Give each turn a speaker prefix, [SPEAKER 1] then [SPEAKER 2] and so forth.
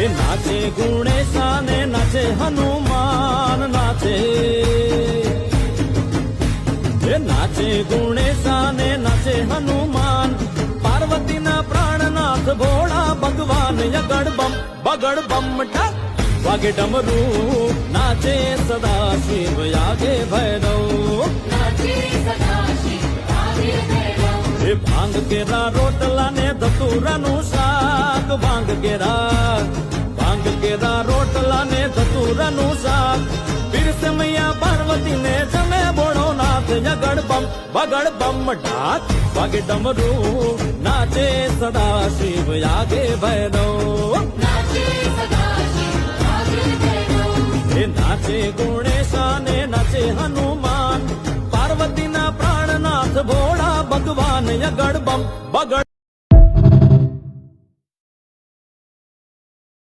[SPEAKER 1] એ નાચે ગુણેશા ને નાચે હનુમાન નાચે, એ નાચે ગુણેશા ને નાચે હનુમાન, પાર્વતીના પ્રાણનાથ ભોળા ભગવાન, યગડ બમ બગડ બમ ડા વાગે ડમરૂ, નાચે સદા શિવ યાગે ભૈરવ, એ ભાંગ કેરા રોટલા ને ધતુરાનું શાક, ભાંગ કેરા રોટલા ને ધતુરાનું શાક, પીરસે મૈયા પાર્વતી ને જમે બોળો નાથ, યગડ બમ બગડ બમ ઢાક વાગે ડમરૂ, નાચે સદા શિવ યાગે ભૈરવ, એ નાચે ગુણેશા ને નાચે હનુમાન, પાર્વતીના પ્રાણનાથ ભોળા ભગવાન, યગડ બમ બગડ